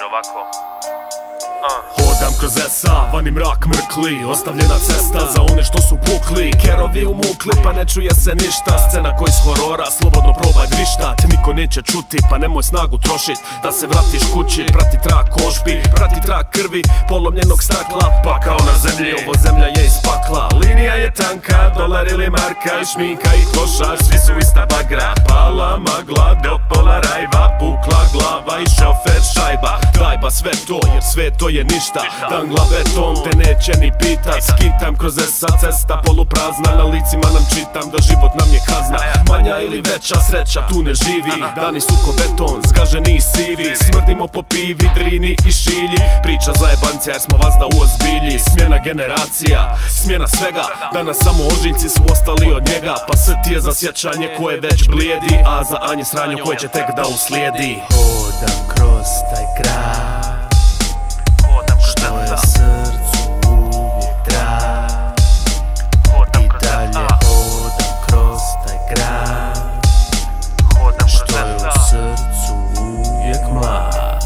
ovako. Hodam kroz SA, vani mrak mrkli, ostavljena cesta za one što su pukli. Kerovi umukli, pa ne čuje se ništa. Scena koji s horora, slobodno probaj vrištat. Niko neće čuti, pa nemoj snagu trošit. Da se vratiš kući, prati trak kožbi, prati trak krvi, polomljenog stakla. Pa kao na zemlji, ovo zemlja je iz pakla. Linija je tanka, dolar ili marka, i šminka i košar, svi su ista bagra. Pala magla, do pola rajva, pukla glava i šofer šajba. Dajba sve to, jer sve to je ništa. Dangla beton, te neće ni pitat. Skitam kroz SA, cesta poluprazna. Na licima nam čitam da život nam je kazna. Manja ili veća sreća tu ne živi. Dani su ko beton, zgaženi i sivi. Smrdimo po pivi, drini i šilji. Priča za jebancija jer smo vas da uozbilji. Smjena generacija, smjena svega. Danas samo ožiljci su ostali od njega. Pa S ti je za sjećanje koje već blijedi, a za Anje sranju koje će tek da uslijedi. Hodam kroz taj grad, što je srcu uvijek drag. I dalje hodam kroz taj grad, što je u srcu uvijek mlad.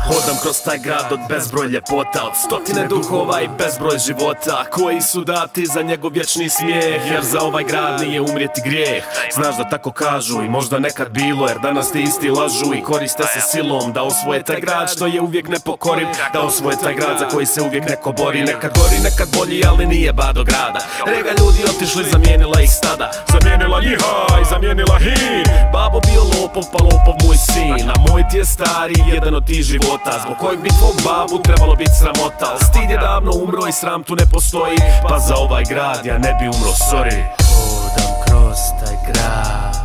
Hodam kroz taj grad od bezbroj ljepota, od stotine duhova i bezbroj života koji su dati za njegov vječni smijeh, jer za ovaj grad nije umrijeti grijeh. Znaš da tako kažu i možda nekad bilo, jer danas ti isti lažu i koriste se silom da osvoje taj grad što je uvijek nepokoriv, da osvoje taj grad za koji se uvijek neko bori. Nekad gori, nekad bolji, ali nije bado grada. Rega ljudi otišli, zamijenila ih stada, zamijenila njiha i zamijenila hin. Babo bio lopov, pa lopov moj sin, a moj ti je stari, jedan od tih života zbog kojeg bi tvog babu trebalo biti sramota. Al stid je davno umro i sram tu ne postoji, pa za ovaj grad ja ne bi umro, sorry. Hodam kroz taj grad,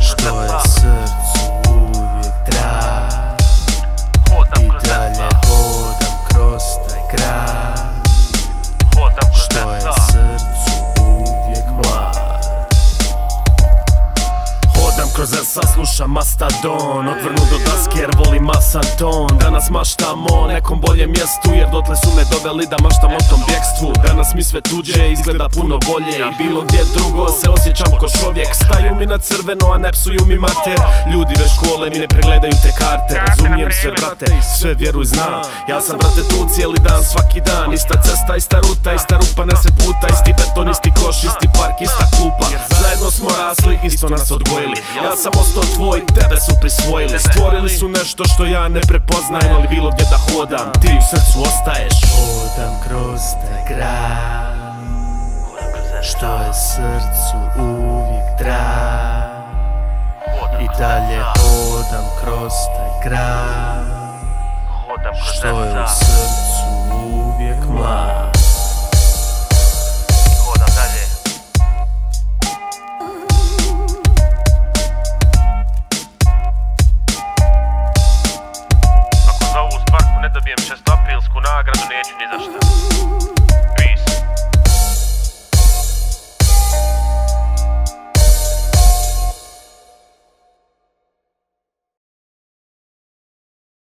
što je srcu uvijek drag. I dalje hodam kroz taj grad, što je srcu uvijek mlad. Hodam kroz SA, slušam Mastadon, odvrnu do daske jer volim masan ton. Danas maštam o nekom boljem mjestu, jer dotle su me doveli da maštam o tom bjekstvu. Danas mi sve tuđe izgleda puno bolje i bilo gdje drugo se osjećam ko čovjek. Staju mi na crveno, a ne psuju mi mater. Ljudi već škole mi ne pregledaju te karte. Razumijem sve brate, sve vjeruj znam. Ja sam brate tu cijeli dan, svaki dan. Ista cesta, ista ruta, ista rupa neset puta. Isti beton, isti koš, isti park, ista klupa. Zajedno smo rasli, isto nas odgojili. Ja sam ostao tvoj, tebe su prisvojili. Stvorili su nešto što ja ne prepoznajem, ali bilo gdje da hodam, ti u srcu ostaješ. Hodam kroz taj grad, što je srcu uvijek drag. I dalje hodam kroz taj grad, što je u srcu uvijek mlad. Hodam dalje. Ako za ovu stvarku ne dobijem 6. aprilsku nagradu, neću ni za šta.